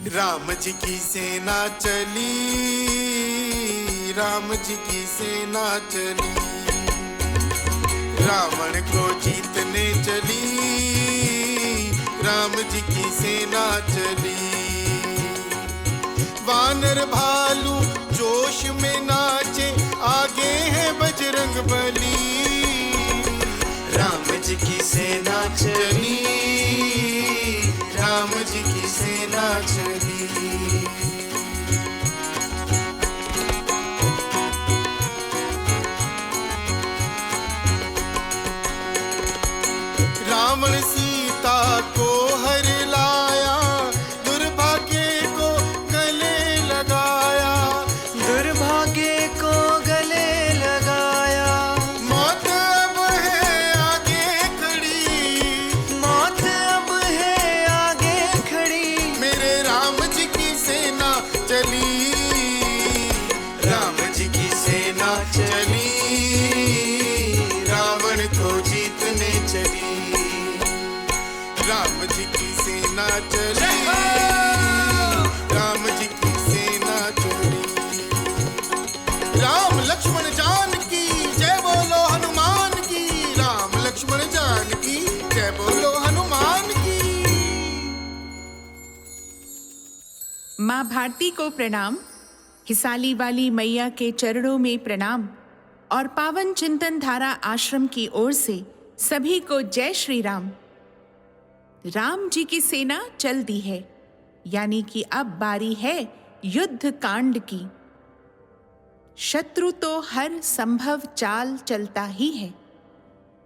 राम जी की सेना चली, राम जी की सेना चली, रावण को जीतने चली, राम जी की सेना चली। वानर भालू जोश में नाचे, आगे है बजरंग बली, राम जी की सेना चली, राम जी की सेना चली। रावण सीता को हर लाया, दुर्भाग्य को गले लगाया, दुर्भाग्य को गले लगाया। मौत अब है आगे खड़ी, मौत अब है आगे खड़ी, मेरे राम जी की सेना चली, राम जी की सेना चली, रावण को जीतने चली, राम जी की सेना चली, राम जी की सेना चली। राम लक्ष्मण जानकी जय बोलो हनुमान की, राम लक्ष्मण जानकी जय बोलो हनुमान की। माँ भारती को प्रणाम, हिसाली वाली मैया के चरणों में प्रणाम और पावन चिंतन धारा आश्रम की ओर से सभी को जय श्री राम। राम जी की सेना चल दी है, यानी कि अब बारी है युद्ध कांड की। शत्रु तो हर संभव चाल चलता ही है,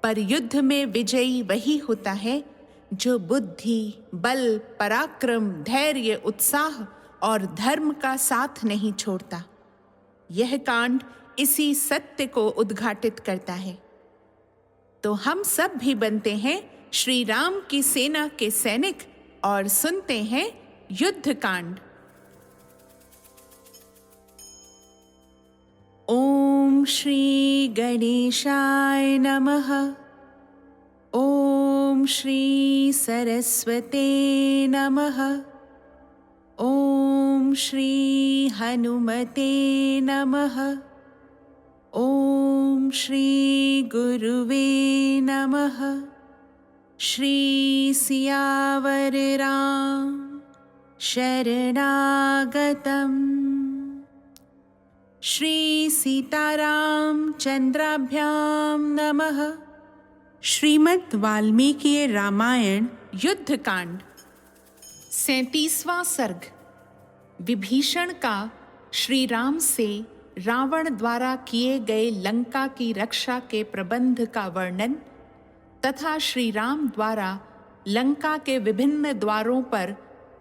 पर युद्ध में विजयी वही होता है जो बुद्धि, बल, पराक्रम, धैर्य, उत्साह और धर्म का साथ नहीं छोड़ता। यह कांड इसी सत्य को उद्घाटित करता है। तो हम सब भी बनते हैं श्री राम की सेना के सैनिक और सुनते हैं युद्ध कांड। ओम श्री गणेशाय नमः। ओम श्री सरस्वते नमः। ओम श्री हनुमते नमः। ओम श्री गुरुवे नमः। श्री सियावर राम शरणागतम्। श्री सीताराम चंद्राभ्याम नमः। श्रीमद् वाल्मीकि रामायण युद्ध कांड 37वां सर्ग। विभीषण का श्री राम से रावण द्वारा किए गए लंका की रक्षा के प्रबंध का वर्णन तथा श्री राम द्वारा लंका के विभिन्न द्वारों पर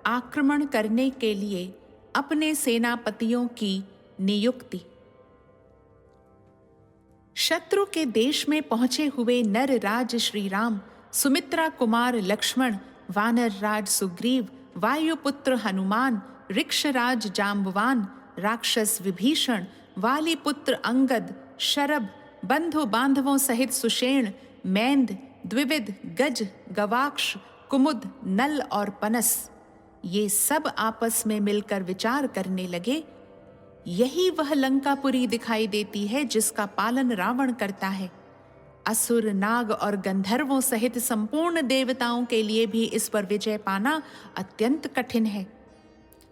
आक्रमण करने के लिए अपने सेनापतियों की नियुक्ति। शत्रु के देश में पहुंचे हुए नर राज श्री राम, सुमित्रा कुमार लक्ष्मण, वानर राज सुग्रीव, वायुपुत्र हनुमान, ऋक्षराज जाम्बवान, राक्षस विभीषण, वाली पुत्र अंगद, शरभ, बंधु बांधवों सहित सुषेण, मैंद, द्विविद, गज, गवाक्ष, कुमुद, नल और पनस, ये सब आपस में मिलकर विचार करने लगे। यही वह लंकापुरी दिखाई देती है जिसका पालन रावण करता है। असुर, नाग और गंधर्वों सहित संपूर्ण देवताओं के लिए भी इस पर विजय पाना अत्यंत कठिन है।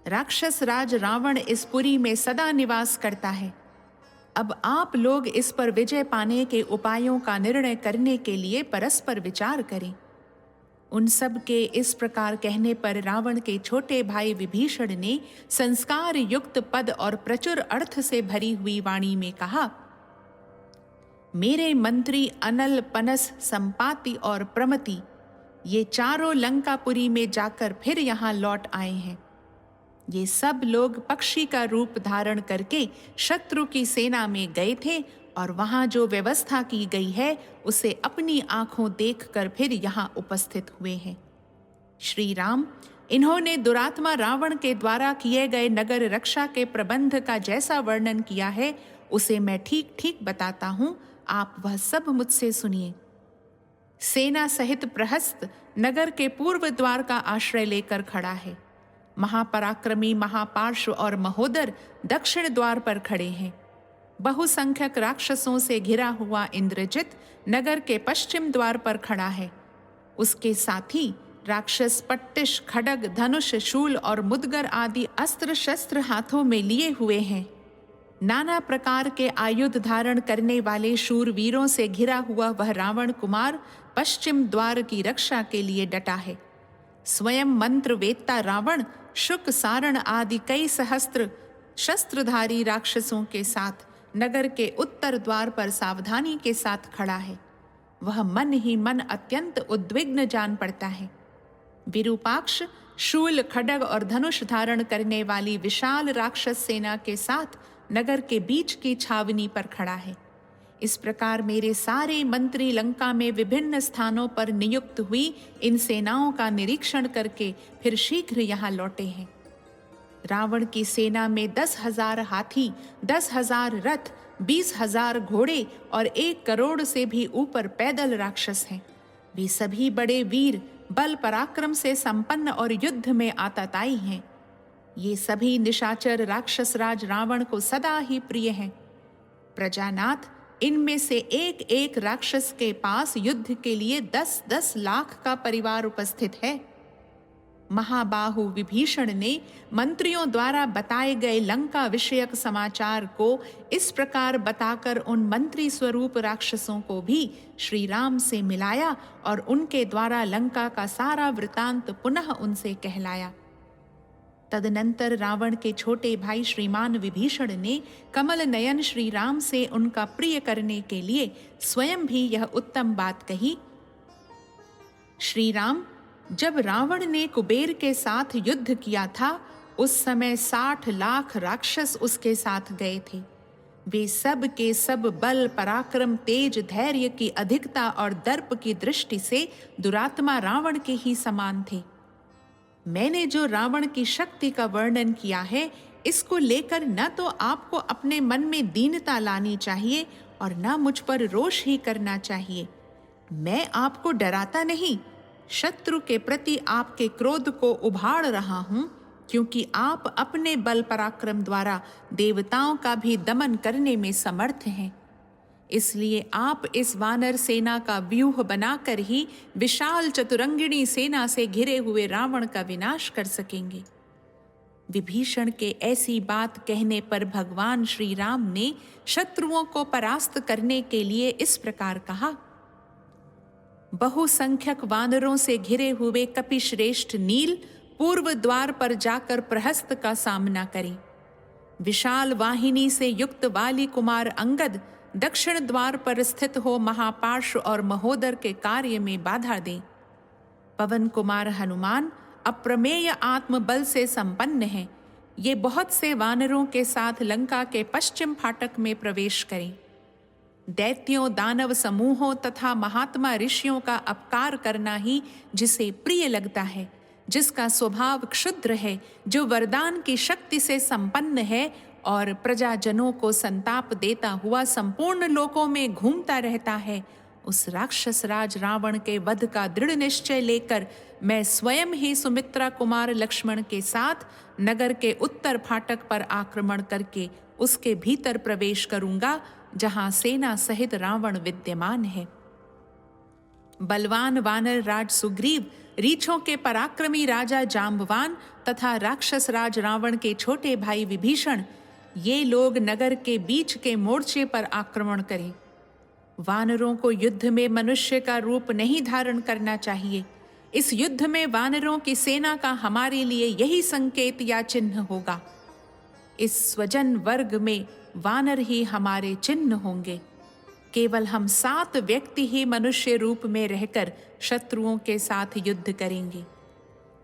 राक्षस राज रावण इस पुरी में सदा निवास करता है। अब आप लोग इस पर विजय पाने के उपायों का निर्णय करने के लिए परस्पर विचार करें। उन सब के इस प्रकार कहने पर रावण के छोटे भाई विभीषण ने संस्कार युक्त पद और प्रचुर अर्थ से भरी हुई वाणी में कहा, मेरे मंत्री अनल, पनस, संपाति और प्रमति ये चारों लंकापुरी में जाकर फिर यहाँ लौट आए हैं। ये सब लोग पक्षी का रूप धारण करके शत्रु की सेना में गए थे और वहां जो व्यवस्था की गई है उसे अपनी आंखों देखकर फिर यहां उपस्थित हुए हैं। श्री राम, इन्होंने दुरात्मा रावण के द्वारा किए गए नगर रक्षा के प्रबंध का जैसा वर्णन किया है उसे मैं ठीक ठीक बताता हूं, आप वह सब मुझसे सुनिए। सेना सहित प्रहस्त नगर के पूर्व द्वार का आश्रय लेकर खड़ा है। महापराक्रमी महापार्श्व और महोदर दक्षिण द्वार पर खड़े हैं। बहुसंख्यक राक्षसों से घिरा हुआ इंद्रजित नगर के पश्चिम द्वार पर खड़ा है। उसके साथी राक्षस पट्टिश, खड्ग, धनुष, शूल और मुदगर आदि अस्त्र शस्त्र हाथों में लिए हुए हैं। नाना प्रकार के आयुध धारण करने वाले शूरवीरों से घिरा हुआ वह रावण कुमार पश्चिम द्वार की रक्षा के लिए डटा है। स्वयं मंत्र वेत्ता रावण शुक, सारण आदि कई सहस्त्र शस्त्रधारी राक्षसों के साथ नगर के उत्तर द्वार पर सावधानी के साथ खड़ा है। वह मन ही मन अत्यंत उद्विग्न जान पड़ता है। विरूपाक्ष शूल, खड्ग और धनुष धारण करने वाली विशाल राक्षस सेना के साथ नगर के बीच की छावनी पर खड़ा है। इस प्रकार मेरे सारे मंत्री लंका में विभिन्न स्थानों पर नियुक्त हुई इन सेनाओं का निरीक्षण करके फिर शीघ्र यहाँ लौटे हैं। रावण की सेना में 10,000 हाथी, 10,000 रथ, 20,000 घोड़े और 1 करोड़ से भी ऊपर पैदल राक्षस हैं। वे सभी बड़े वीर, बल पराक्रम से संपन्न और युद्ध में आतताई हैं। ये सभी निशाचर राक्षस राज रावण को सदा ही प्रिय हैं। प्रजानाथ, इनमें से एक एक राक्षस के पास युद्ध के लिए 10-10 लाख का परिवार उपस्थित है। महाबाहु विभीषण ने मंत्रियों द्वारा बताए गए लंका विषयक समाचार को इस प्रकार बताकर उन मंत्री स्वरूप राक्षसों को भी श्री राम से मिलाया और उनके द्वारा लंका का सारा वृतांत पुनः उनसे कहलाया। तदनंतर रावण के छोटे भाई श्रीमान विभीषण ने कमल नयन श्री राम से उनका प्रिय करने के लिए स्वयं भी यह उत्तम बात कही। श्री राम, जब रावण ने कुबेर के साथ युद्ध किया था उस समय 60 लाख राक्षस उसके साथ गए थे। वे सब के सब बल, पराक्रम, तेज, धैर्य की अधिकता और दर्प की दृष्टि से दुरात्मा रावण के ही समान थे। मैंने जो रावण की शक्ति का वर्णन किया है, इसको लेकर न तो आपको अपने मन में दीनता लानी चाहिए और न मुझ पर रोष ही करना चाहिए। मैं आपको डराता नहीं, शत्रु के प्रति आपके क्रोध को उभार रहा हूं, क्योंकि आप अपने बल पराक्रम द्वारा देवताओं का भी दमन करने में समर्थ हैं। इसलिए आप इस वानर सेना का व्यूह बनाकर ही विशाल चतुरंगिणी सेना से घिरे हुए रावण का विनाश कर सकेंगे। विभीषण के ऐसी बात कहने पर भगवान श्री राम ने शत्रुओं को परास्त करने के लिए इस प्रकार कहा। बहुसंख्यक वानरों से घिरे हुए कपिश्रेष्ठ नील पूर्व द्वार पर जाकर प्रहस्त का सामना करें। विशाल वाहिनी से युक्त वाली कुमार अंगद दक्षिण द्वार पर स्थित हो महापार्श्व और महोदर के कार्य में बाधा दें। पवन कुमार हनुमान अप्रमेय आत्मबल से संपन्न हैं। ये बहुत से वानरों के साथ लंका के पश्चिम फाटक में प्रवेश करें। दैत्यों, दानव समूहों तथा महात्मा ऋषियों का अपकार करना ही जिसे प्रिय लगता है, जिसका स्वभाव क्षुद्र है, जो वरदान की शक्ति से संपन्न है और प्रजाजनों को संताप देता हुआ संपूर्ण लोकों में घूमता रहता है, उस राक्षस राज रावण के वध का दृढ़ निश्चय लेकर मैं स्वयं ही सुमित्रा कुमार लक्ष्मण के साथ नगर के उत्तर फाटक पर आक्रमण करके उसके भीतर प्रवेश करूंगा, जहां सेना सहित रावण विद्यमान है। बलवान वानर राज सुग्रीव, रीछों के पराक्रमी राजा जाम्बवान तथा राक्षस राज रावण के छोटे भाई विभीषण, ये लोग नगर के बीच के मोर्चे पर आक्रमण करें। वानरों को युद्ध में मनुष्य का रूप नहीं धारण करना चाहिए। इस युद्ध में वानरों की सेना का हमारे लिए यही संकेत या चिन्ह होगा। इस स्वजन वर्ग में वानर ही हमारे चिन्ह होंगे। केवल हम 7 व्यक्ति ही मनुष्य रूप में रहकर शत्रुओं के साथ युद्ध करेंगे।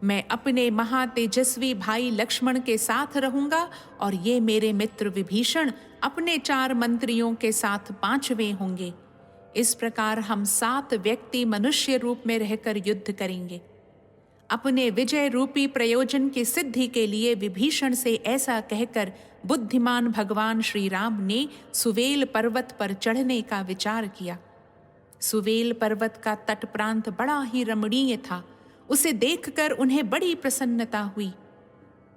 मैं अपने महातेजस्वी भाई लक्ष्मण के साथ रहूंगा और ये मेरे मित्र विभीषण अपने 4 मंत्रियों के साथ 5वें होंगे। इस प्रकार हम 7 व्यक्ति मनुष्य रूप में रहकर युद्ध करेंगे। अपने विजय रूपी प्रयोजन की सिद्धि के लिए विभीषण से ऐसा कहकर बुद्धिमान भगवान श्री राम ने सुवेल पर्वत पर चढ़ने का विचार किया। सुवेल पर्वत का तट प्रांत बड़ा ही रमणीय था। उसे देखकर उन्हें बड़ी प्रसन्नता हुई।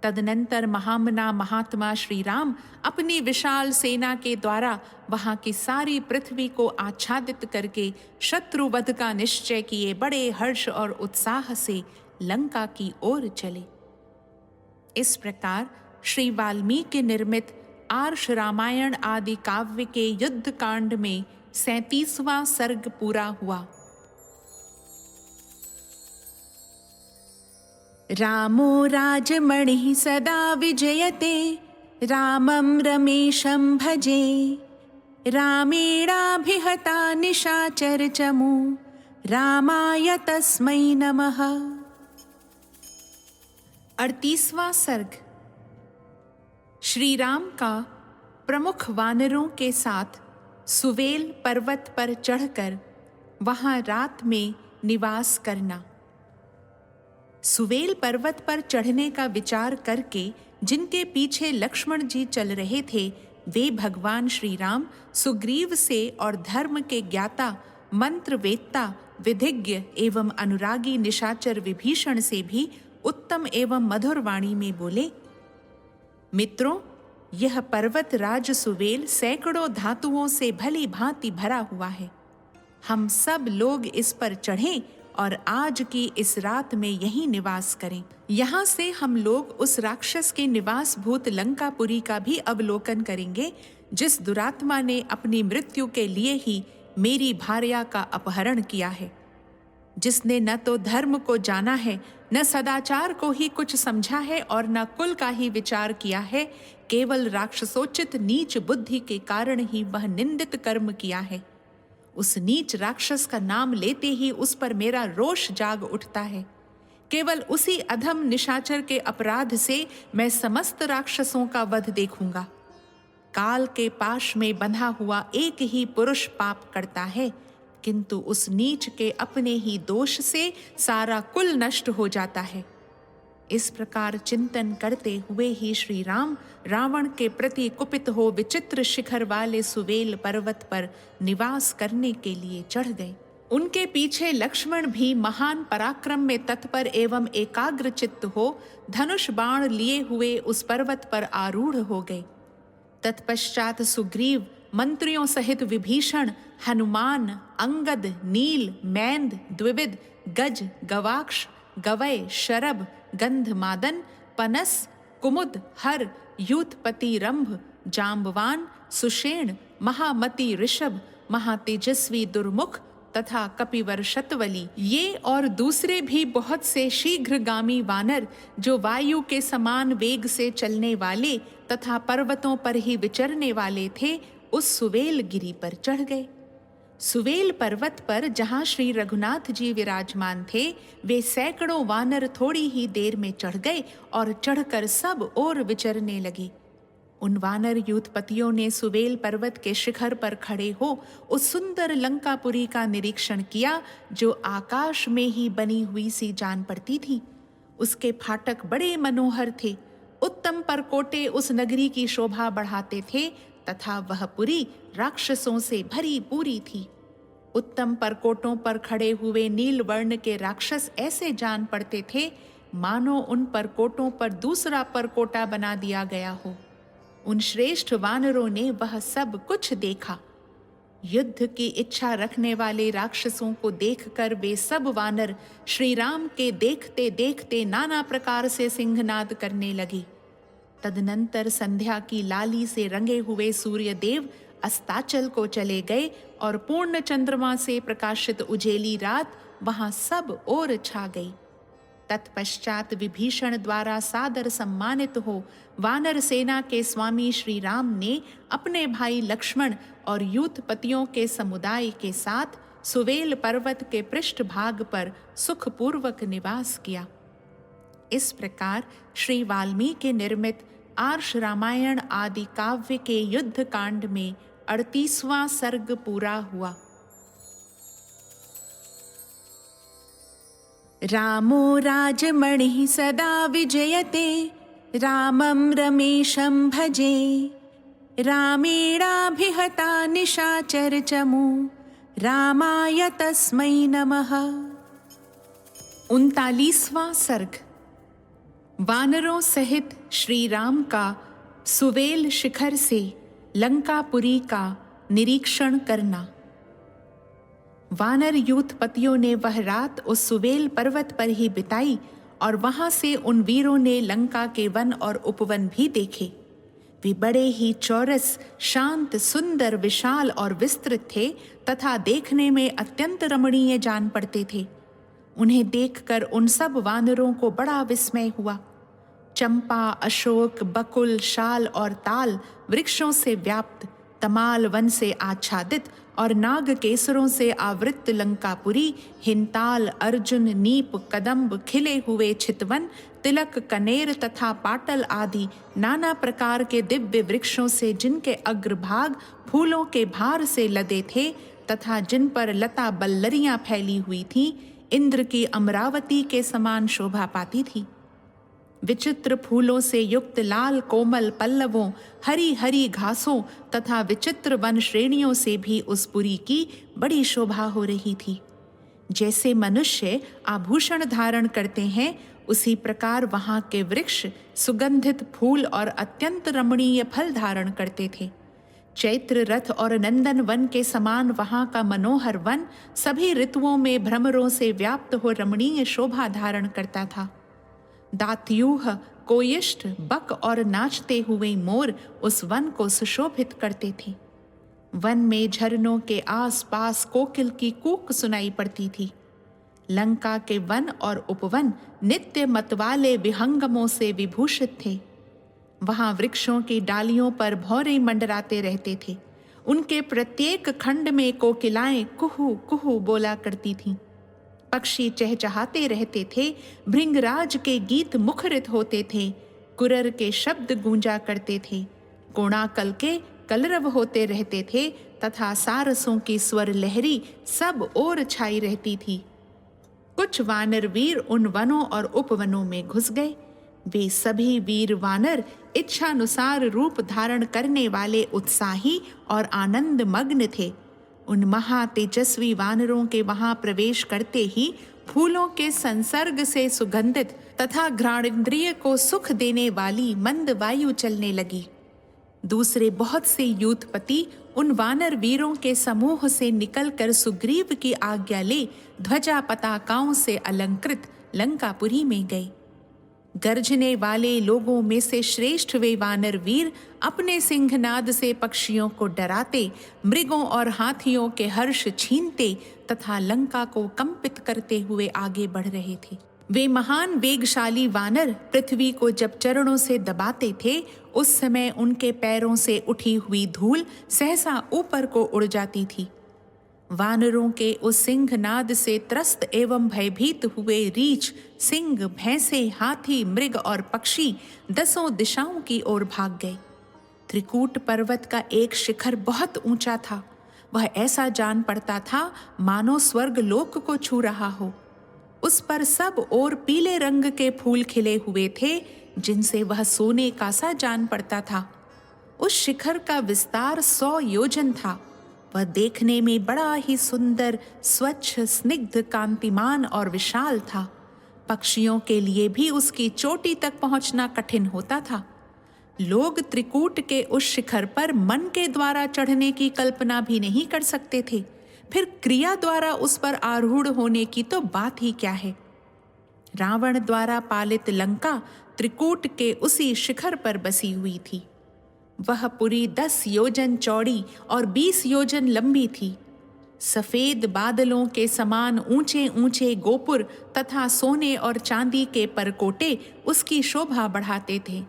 तदनंतर महामना महात्मा श्री राम अपनी विशाल सेना के द्वारा वहां की सारी पृथ्वी को आच्छादित करके शत्रुवध का निश्चय किए बड़े हर्ष और उत्साह से लंका की ओर चले। इस प्रकार श्री वाल्मीकि निर्मित आर्ष रामायण आदि काव्य के युद्ध कांड में 37वां सर्ग पूरा हुआ। रामो राजमणिः सदा विजयते, रामं रमेशं भजे, रामेणाभिहता निशाचरचमू, रामाय तस्मै नमः। 38वां सर्ग। श्री राम का प्रमुख वानरों के साथ सुवेल पर्वत पर चढ़कर वहां रात में निवास करना। सुवेल पर्वत पर चढ़ने का विचार करके जिनके पीछे लक्ष्मण जी चल रहे थे, वे भगवान श्री राम सुग्रीव से और धर्म के ज्ञाता, मंत्र वेत्ता, विधिज्ञ एवं अनुरागी निशाचर विभीषण से भी उत्तम एवं मधुर वाणी में बोले, मित्रों, यह पर्वत राज सुवेल सैकड़ों धातुओं से भली भांति भरा हुआ है। हम सब लोग इस पर चढ़ें और आज की इस रात में यहीं निवास करें। यहाँ से हम लोग उस राक्षस के निवास भूत लंकापुरी का भी अवलोकन करेंगे, जिस दुरात्मा ने अपनी मृत्यु के लिए ही मेरी भार्या का अपहरण किया है, जिसने न तो धर्म को जाना है, न सदाचार को ही कुछ समझा है और न कुल का ही विचार किया है। केवल राक्षसोचित नीच बुद्धि के कारण ही वह निंदित कर्म किया है। उस नीच राक्षस का नाम लेते ही उस पर मेरा रोष जाग उठता है। केवल उसी अधम निशाचर के अपराध से मैं समस्त राक्षसों का वध देखूंगा। काल के पाश में बंधा हुआ एक ही पुरुष पाप करता है, किंतु उस नीच के अपने ही दोष से सारा कुल नष्ट हो जाता है। इस प्रकार चिंतन करते हुए ही श्री राम रावण के प्रति कुपित हो विचित्र शिखर वाले सुवेल पर्वत पर निवास करने के लिए चढ़ गए। उनके पीछे लक्ष्मण भी महान पराक्रम में तत्पर एवं एकाग्र चित्त हो धनुष बाण लिए हुए उस पर्वत पर आरूढ़ हो गए। तत्पश्चात सुग्रीव, मंत्रियों सहित विभीषण, हनुमान, अंगद, नील, मैंद, द्विविद, गज, गवाक्ष, गवय, शरभ, गंधमादन, पनस, कुमुद, हर, यूथपति रंभ, जाम्बवान, सुषेण, महामति ऋषभ, महातेजस्वी दुर्मुख तथा कपिवर शतवली, ये और दूसरे भी बहुत से शीघ्रगामी वानर जो वायु के समान वेग से चलने वाले तथा पर्वतों पर ही विचरने वाले थे, उस सुवेल गिरी पर चढ़ गए। सुवेल पर्वत पर जहाँ श्री रघुनाथ जी विराजमान थे, वे सैकड़ों वानर थोड़ी ही देर में चढ़ गए और चढ़कर सब ओर विचरने लगे। उन वानर यूथपतियों ने सुवेल पर्वत के शिखर पर खड़े हो उस सुंदर लंकापुरी का निरीक्षण किया, जो आकाश में ही बनी हुई सी जान पड़ती थी। उसके फाटक बड़े मनोहर थे, उत्तम परकोटे उस नगरी की शोभा बढ़ाते थे तथा वह पुरी राक्षसों से भरी पूरी थी। उत्तम परकोटों पर खड़े हुए नील वर्ण के राक्षस ऐसे जान पड़ते थे मानो उन परकोटों पर दूसरा परकोटा बना दिया गया हो। उन श्रेष्ठ वानरों ने वह सब कुछ देखा। युद्ध की इच्छा रखने वाले राक्षसों को देखकर वे सब वानर श्री राम के देखते देखते नाना प्रकार से सिंहनाद करने लगे। तदनंतर संध्या की लाली से रंगे हुए सूर्यदेव अस्ताचल को चले गए और पूर्ण चंद्रमा से प्रकाशित उजेली रात वहां सब ओर छा गई। तत्पश्चात विभीषण द्वारा सादर सम्मानित हो वानर सेना के स्वामी श्री राम ने अपने भाई लक्ष्मण और यूथपतियों के समुदाय के साथ सुवेल पर्वत के पृष्ठभाग पर सुखपूर्वक निवास किया। इस प्रकार श्री वाल्मीकि निर्मित आर्ष रामायण आदि काव्य के युद्ध कांड में 38वां सर्ग पूरा हुआ। रामो राजमणिः सदा विजयते, रामं रमेशं भजे, रामेणाभिहता निशाचरचमू, रामाय तस्मै नमः। 39वां सर्ग। वानरों सहित श्री राम का सुवेल शिखर से लंकापुरी का निरीक्षण करना। वानर यूथपतियों ने वह रात उस सुवेल पर्वत पर ही बिताई और वहां से उन वीरों ने लंका के वन और उपवन भी देखे। वे बड़े ही चौरस, शांत, सुंदर, विशाल और विस्तृत थे तथा देखने में अत्यंत रमणीय जान पड़ते थे। उन्हें देखकर उन सब वानरों को बड़ा विस्मय हुआ। चंपा, अशोक, बकुल, शाल और ताल वृक्षों से व्याप्त, तमाल वन से आच्छादित और नाग केसरों से आवृत लंकापुरी, हिंताल, अर्जुन, नीप, कदम्ब, खिले हुए चितवन, तिलक, कनेर तथा पाटल आदि नाना प्रकार के दिव्य वृक्षों से जिनके अग्रभाग फूलों के भार से लदे थे तथा जिन पर लता बल्लरियां फैली हुई थीं, इंद्र की अमरावती के समान शोभा पाती थी। विचित्र फूलों से युक्त लाल कोमल पल्लवों, हरी हरी घासों तथा विचित्र वन श्रेणियों से भी उस पुरी की बड़ी शोभा हो रही थी। जैसे मनुष्य आभूषण धारण करते हैं, उसी प्रकार वहाँ के वृक्ष सुगंधित फूल और अत्यंत रमणीय फल धारण करते थे। चैत्र रथ और नंदन वन के समान वहाँ का मनोहर वन सभी ऋतुओं में भ्रमरों से व्याप्त हो रमणीय शोभा धारण करता था। दात्यूह, कोयिष्ठ, बक और नाचते हुए मोर उस वन को सुशोभित करते थे। वन में झरनों के आसपास कोकिल की कूक सुनाई पड़ती थी। लंका के वन और उपवन नित्य मतवाले विहंगमों से विभूषित थे। वहां वृक्षों की डालियों पर भौरे मंडराते रहते थे। उनके प्रत्येक खंड में कोकिलाएं कुहू कुहू बोला करती थीं। पक्षी चहचहाते रहते थे। भृंगराज के गीत मुखरित होते थे। कुरर के शब्द गूंजा करते थे। कोणाकल के कलरव होते रहते थे तथा सारसों की स्वर लहरी सब ओर छाई रहती थी। कुछ वानर वीर उन वनों और उपवनों में घुस गए। वे सभी वीर वानर इच्छानुसार रूप धारण करने वाले उत्साही और आनंद मग्न थे। उन महातेजस्वी वानरों के वहां प्रवेश करते ही फूलों के संसर्ग से सुगंधित तथा घ्राणेन्द्रिय को सुख देने वाली मंद वायु चलने लगी। दूसरे बहुत से यूथपति उन वानर वीरों के समूह से निकलकर सुग्रीव की आज्ञा ले ध्वजा पताकाओं से अलंकृत लंकापुरी में गए। गर्जने वाले लोगों में से श्रेष्ठ वे वानर वीर अपने सिंहनाद से पक्षियों को डराते, मृगों और हाथियों के हर्ष छीनते तथा लंका को कंपित करते हुए आगे बढ़ रहे थे। वे महान वेगशाली वानर पृथ्वी को जब चरणों से दबाते थे, उस समय उनके पैरों से उठी हुई धूल सहसा ऊपर को उड़ जाती थी। वानरों के उस सिंहनाद से त्रस्त एवं भयभीत हुए रीछ, सिंह, भैंसे, हाथी, मृग और पक्षी दसों दिशाओं की ओर भाग गए। त्रिकूट पर्वत का एक शिखर बहुत ऊंचा था। वह ऐसा जान पड़ता था मानो स्वर्ग लोक को छू रहा हो। उस पर सब ओर पीले रंग के फूल खिले हुए थे, जिनसे वह सोने का सा जान पड़ता था। उस शिखर का विस्तार 100 योजन था। वह देखने में बड़ा ही सुंदर, स्वच्छ, स्निग्ध, कांतिमान और विशाल था। पक्षियों के लिए भी उसकी चोटी तक पहुंचना कठिन होता था। लोग त्रिकूट के उस शिखर पर मन के द्वारा चढ़ने की कल्पना भी नहीं कर सकते थे, फिर क्रिया द्वारा उस पर आरूढ़ होने की तो बात ही क्या है। रावण द्वारा पालित लंका त्रिकूट के उसी शिखर पर बसी हुई थी। वह पुरी 10 योजन चौड़ी और 20 योजन लंबी थी। सफेद बादलों के समान ऊंचे ऊंचे गोपुर तथा सोने और चांदी के परकोटे उसकी शोभा बढ़ाते थे।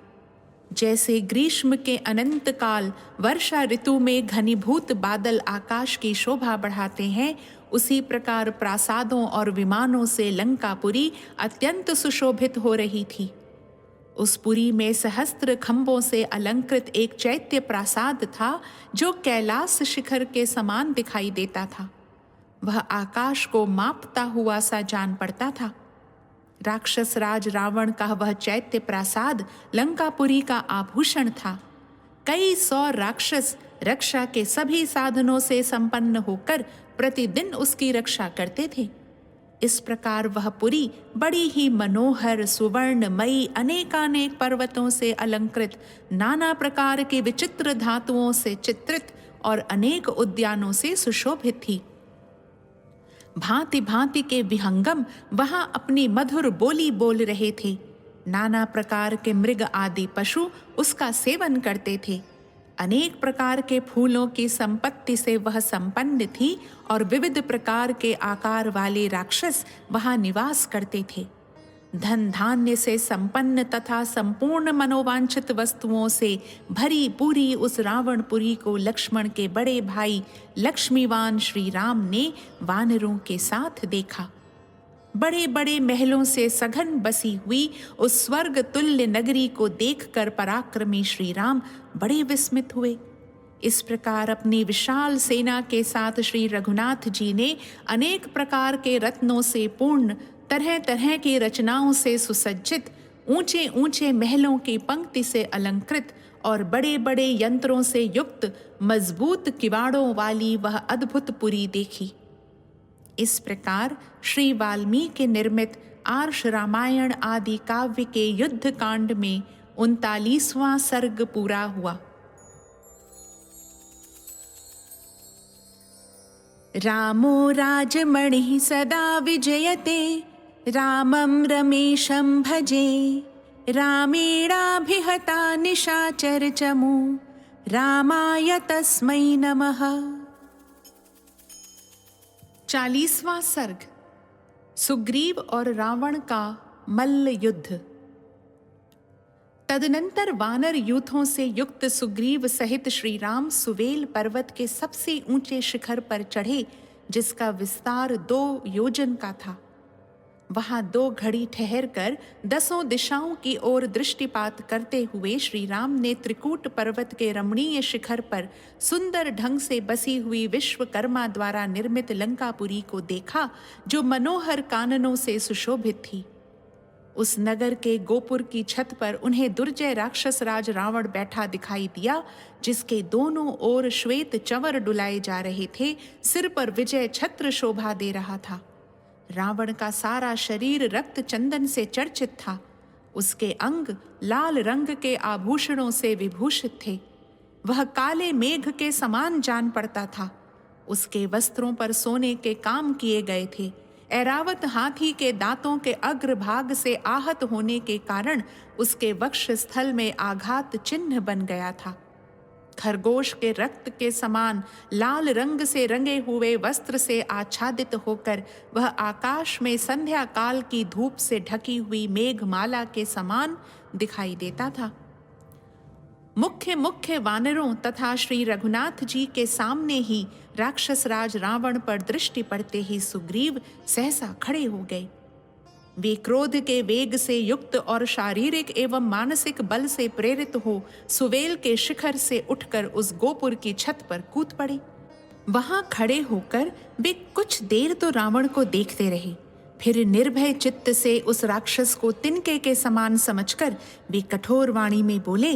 जैसे ग्रीष्म के अनंत काल वर्षा ऋतु में घनीभूत बादल आकाश की शोभा बढ़ाते हैं, उसी प्रकार प्रासादों और विमानों से लंकापुरी अत्यंत सुशोभित हो रही थी। उस पुरी में सहस्त्र खंभों से अलंकृत एक चैत्य प्रासाद था, जो कैलाश शिखर के समान दिखाई देता था। वह आकाश को मापता हुआ सा जान पड़ता था। राक्षस राज रावण का वह चैत्य प्रासाद लंकापुरी का आभूषण था। कई 100 राक्षस रक्षा के सभी साधनों से संपन्न होकर प्रतिदिन उसकी रक्षा करते थे। इस प्रकार वह पुरी बड़ी ही मनोहर सुवर्णमयी अनेकानेक पर्वतों से अलंकृत, नाना प्रकार के विचित्र धातुओं से चित्रित और अनेक उद्यानों से सुशोभित थी। भांति भांति के विहंगम वहां अपनी मधुर बोली बोल रहे थे। नाना प्रकार के मृग आदि पशु उसका सेवन करते थे। अनेक प्रकार के फूलों की संपत्ति से वह संपन्न थी और विविध प्रकार के आकार वाले राक्षस वहां निवास करते थे। धन धान्य से संपन्न तथा संपूर्ण मनोवांछित वस्तुओं से भरी पूरी उस रावणपुरी को लक्ष्मण के बड़े भाई लक्ष्मीवान श्री राम ने वानरों के साथ देखा। बड़े बड़े महलों से सघन बसी हुई उस स्वर्ग तुल्य नगरी को देखकर पराक्रमी श्री राम बड़े विस्मित हुए। इस प्रकार अपनी विशाल सेना के साथ श्री रघुनाथ जी ने अनेक प्रकार के रत्नों से पूर्ण, तरह तरह की रचनाओं से सुसज्जित, ऊंचे ऊंचे महलों की पंक्ति से अलंकृत और बड़े बड़े यंत्रों से युक्त मजबूत किवाड़ों वाली वह अद्भुत पुरी देखी। इस प्रकार श्री वाल्मीकि निर्मित आर्ष रामायण आदि काव्य के युद्ध कांड में 39वां सर्ग पूरा हुआ। रामो राजमणिः सदा विजयते, रामं रमेशं भजे, रामेणाभिहता निशाचर चमू, रामाय तस्मै नमः। 40वां सर्ग सुग्रीव और रावण का मल्ल युद्ध। तदनंतर वानर यूथों से युक्त सुग्रीव सहित श्री राम सुवेल पर्वत के सबसे ऊंचे शिखर पर चढ़े, जिसका विस्तार 2 योजन का था। वहां 2 घड़ी ठहरकर 10 दिशाओं की ओर दृष्टिपात करते हुए श्री राम ने त्रिकूट पर्वत के रमणीय शिखर पर सुंदर ढंग से बसी हुई विश्वकर्मा द्वारा निर्मित लंकापुरी को देखा, जो मनोहर काननों से सुशोभित थी। उस नगर के गोपुर की छत पर उन्हें दुर्जय राक्षस राज रावण बैठा दिखाई दिया, जिसके दोनों ओर श्वेत चंवर डुलाए जा रहे थे। सिर पर विजय छत्र शोभा दे रहा था। रावण का सारा शरीर रक्त चंदन से चर्चित था। उसके अंग लाल रंग के आभूषणों से विभूषित थे। वह काले मेघ के समान जान पड़ता था। उसके वस्त्रों पर सोने के काम किए गए थे। ऐरावत हाथी के दांतों के अग्रभाग से आहत होने के कारण उसके वक्ष स्थल में आघात चिन्ह बन गया था। खरगोश के रक्त के समान लाल रंग से रंगे हुए वस्त्र से आच्छादित होकर वह आकाश में संध्या काल की धूप से ढकी हुई मेघमाला के समान दिखाई देता था। मुख्य मुख्य वानरों तथा श्री रघुनाथ जी के सामने ही राक्षस राज रावण पर दृष्टि पड़ते ही सुग्रीव सहसा खड़े हो गए। वे क्रोध के वेग से युक्त और शारीरिक एवं मानसिक बल से प्रेरित हो सुवेल के शिखर से उठकर उस गोपुर की छत पर कूद पड़े। वहां खड़े होकर वे कुछ देर तो रावण को देखते रहे। फिर निर्भय चित्त से उस राक्षस को तिनके के समान समझकर वे कठोर वाणी में बोले,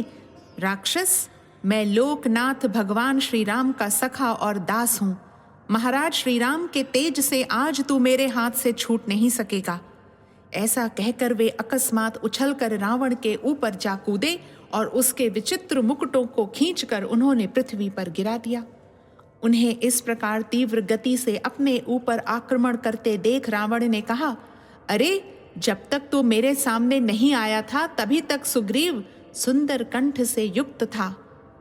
राक्षस, मैं लोकनाथ भगवान श्री राम का सखा और दास हूं। महाराज श्री राम के तेज से आज तू मेरे हाथ से छूट नहीं सकेगा। ऐसा कहकर वे अकस्मात उछलकर रावण के ऊपर जा कूदे और उसके विचित्र मुकुटों को खींचकर उन्होंने पृथ्वी पर गिरा दिया। उन्हें इस प्रकार तीव्र गति से अपने ऊपर आक्रमण करते देख रावण ने कहा, अरे, जब तक तू मेरे सामने नहीं आया था तभी तक सुग्रीव सुंदर कंठ से युक्त था।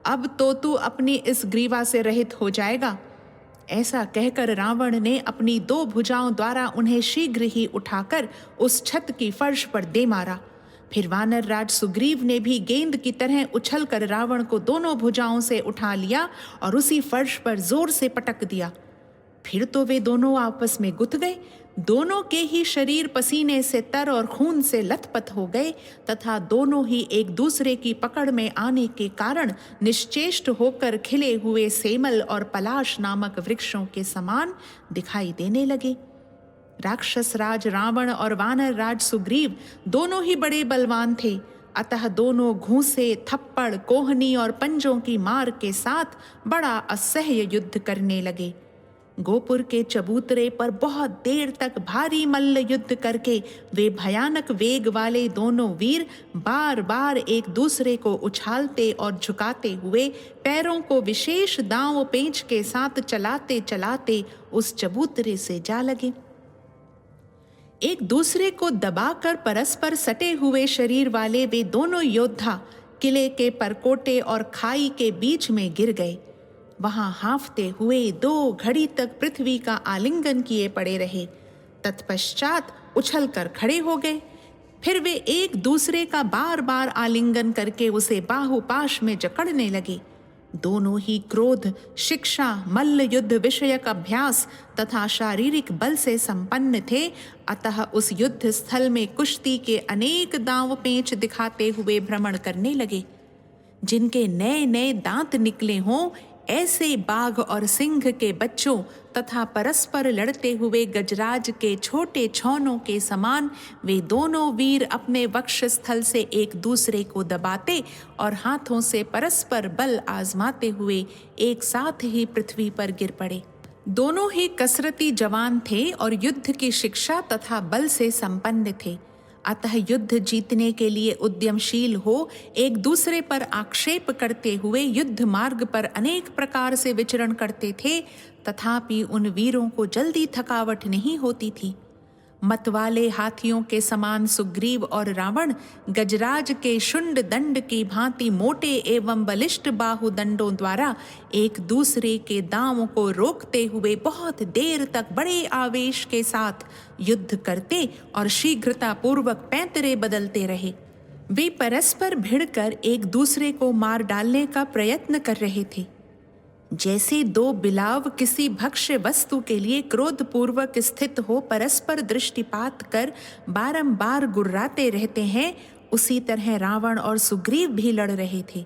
अब तो तू अपनी इस ग्रीवा से रहित हो जाएगा। ऐसा कहकर रावण ने अपनी 2 भुजाओं द्वारा उन्हें शीघ्र ही उठाकर उस छत की फर्श पर दे मारा। फिर वानर राज सुग्रीव ने भी गेंद की तरह उछलकर रावण को दोनों भुजाओं से उठा लिया और उसी फर्श पर जोर से पटक दिया। फिर तो वे दोनों आपस में गुथ गए। दोनों के ही शरीर पसीने से तर और खून से लथपथ हो गए तथा दोनों ही एक दूसरे की पकड़ में आने के कारण निश्चेष्ट होकर खिले हुए सेमल और पलाश नामक वृक्षों के समान दिखाई देने लगे। राक्षस राज रावण और वानर राज सुग्रीव दोनों ही बड़े बलवान थे, अतः दोनों घूंसे, थप्पड़, कोहनी और पंजों की मार के साथ बड़ा असह्य युद्ध करने लगे। गोपुर के चबूतरे पर बहुत देर तक भारी मल्ल युद्ध करके वे भयानक वेग वाले दोनों वीर बार बार एक दूसरे को उछालते और झुकाते हुए पैरों को विशेष दांव पेंच के साथ चलाते चलाते उस चबूतरे से जा लगे। एक दूसरे को दबाकर परस्पर सटे हुए शरीर वाले वे दोनों योद्धा किले के परकोटे और खाई के बीच में गिर गए। वहां हांफते हुए 2 घड़ी तक पृथ्वी का आलिंगन किए पड़े रहे। तत्पश्चात उछलकर खड़े हो गए। फिर वे एक दूसरे का बार बार आलिंगन करके उसे बाहुपाश में जकड़ने लगे। दोनों ही क्रोध, शिक्षा, मल्ल युद्ध विषयक अभ्यास तथा शारीरिक बल से संपन्न थे। अतः उस युद्ध स्थल में कुश्ती के अनेक दांव पेंच दिखाते हुए भ्रमण करने लगे। जिनके नए नए दांत निकले हों, ऐसे बाघ और सिंह के बच्चों तथा परस्पर लड़ते हुए गजराज के छोटे छौनों के समान वे दोनों वीर अपने वक्षस्थल से एक दूसरे को दबाते और हाथों से परस्पर बल आजमाते हुए एक साथ ही पृथ्वी पर गिर पड़े। दोनों ही कसरती जवान थे और युद्ध की शिक्षा तथा बल से संपन्न थे। अतः युद्ध जीतने के लिए उद्यमशील हो एक दूसरे पर आक्षेप करते हुए युद्ध मार्ग पर अनेक प्रकार से विचरण करते थे। तथापि उन वीरों को जल्दी थकावट नहीं होती थी। मतवाले हाथियों के समान सुग्रीव और रावण गजराज के शुंड दंड की भांति मोटे एवं बलिष्ठ बाहुदंडों द्वारा एक दूसरे के दांवों को रोकते हुए बहुत देर तक बड़े आवेश के साथ युद्ध करते और शीघ्रता पूर्वक पैंतरे बदलते रहे। वे परस्पर भिड़कर एक दूसरे को मार डालने का प्रयत्न कर रहे थे। जैसे 2 बिलाव किसी भक्ष्य वस्तु के लिए क्रोधपूर्वक स्थित हो परस्पर दृष्टिपात कर बारंबार गुर्राते रहते हैं, उसी तरह रावण और सुग्रीव भी लड़ रहे थे।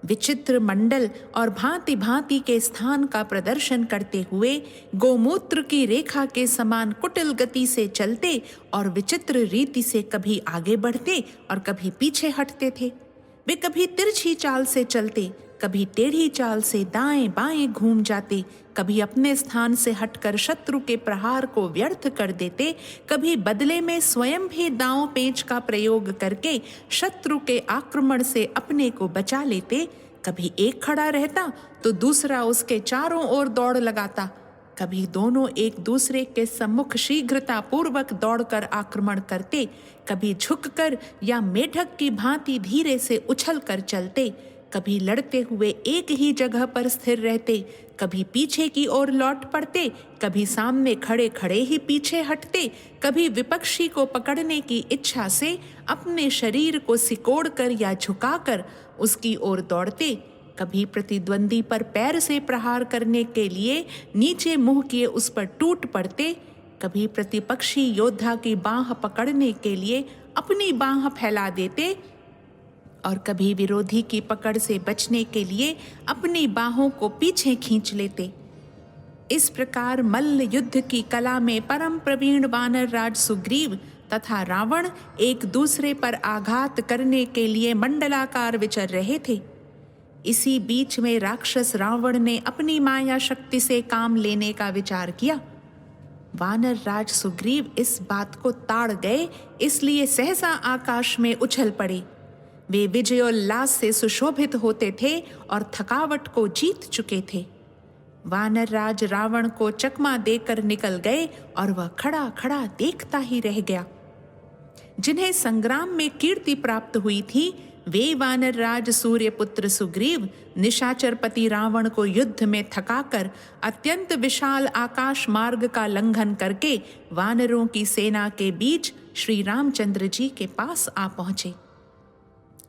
विचित्र मंडल और भांति भांति के स्थान का प्रदर्शन करते हुए गोमूत्र की रेखा के समान कुटिल गति से चलते और विचित्र रीति से कभी आगे बढ़ते और कभी पीछे हटते थे। वे कभी तिरछी चाल से चलते, कभी टेढ़ी चाल से दाएं बाएं घूम जाते, कभी अपने स्थान से हटकर शत्रु के प्रहार को व्यर्थ कर देते, कभी बदले में स्वयं भी दांव पेंच का प्रयोग करके शत्रु के आक्रमण से अपने को बचा लेते। कभी एक खड़ा रहता तो दूसरा उसके चारों ओर दौड़ लगाता। कभी दोनों एक दूसरे के सम्मुख शीघ्रता पूर्वक दौड़कर आक्रमण करते, कभी झुककर या मेढक की भांति धीरे से उछलकर चलते, कभी लड़ते हुए एक ही जगह पर स्थिर रहते, कभी पीछे की ओर लौट पड़ते, कभी सामने खड़े खड़े ही पीछे हटते, कभी विपक्षी को पकड़ने की इच्छा से अपने शरीर को सिकोड़कर या झुकाकर उसकी ओर दौड़ते, कभी प्रतिद्वंदी पर पैर से प्रहार करने के लिए नीचे मुंह किए उस पर टूट पड़ते, कभी प्रतिपक्षी योद्धा की बांह पकड़ने के लिए अपनी बांह फैला देते और कभी विरोधी की पकड़ से बचने के लिए अपनी बाहों को पीछे खींच लेते। इस प्रकार मल्ल युद्ध की कला में परम प्रवीण वानर राज सुग्रीव तथा रावण एक दूसरे पर आघात करने के लिए मंडलाकार विचर रहे थे। इसी बीच में राक्षस रावण ने अपनी माया शक्ति से काम लेने का विचार किया। वानर राज सुग्रीव इस बात को ताड़ गए, इसलिए सहसा आकाश में उछल पड़े। वे विजयोल्लास से सुशोभित होते थे और थकावट को जीत चुके थे। वानर राज रावण को चकमा देकर निकल गए और वह खड़ा खड़ा देखता ही रह गया। जिन्हें संग्राम में कीर्ति प्राप्त हुई थी, वे वानर राज सूर्यपुत्र सुग्रीव निशाचरपति रावण को युद्ध में थकाकर अत्यंत विशाल आकाश मार्ग का लंघन करके वानरों की सेना के बीच श्री रामचंद्र जी के पास आ पहुंचे।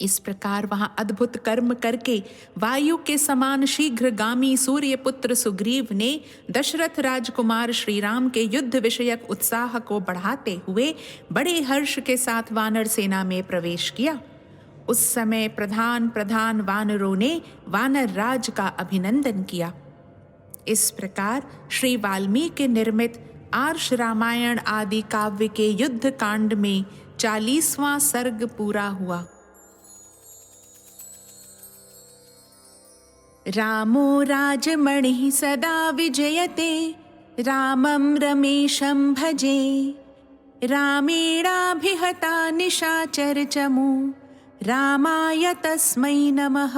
इस प्रकार वहां अद्भुत कर्म करके वायु के समान शीघ्रगामी सूर्यपुत्र सुग्रीव ने दशरथ राजकुमार श्री राम के युद्ध विषयक उत्साह को बढ़ाते हुए बड़े हर्ष के साथ वानर सेना में प्रवेश किया। उस समय प्रधान प्रधान वानरों ने वानर राज का अभिनंदन किया। इस प्रकार श्री वाल्मीकि निर्मित आर्ष रामायण आदि काव्य के युद्ध कांड में 40वां सर्ग पूरा हुआ। रामो राजमणिः सदा विजयते रामं रमेशं भजे रामेणाभिहता निशाचरचमू रामाय तस्मै नमः।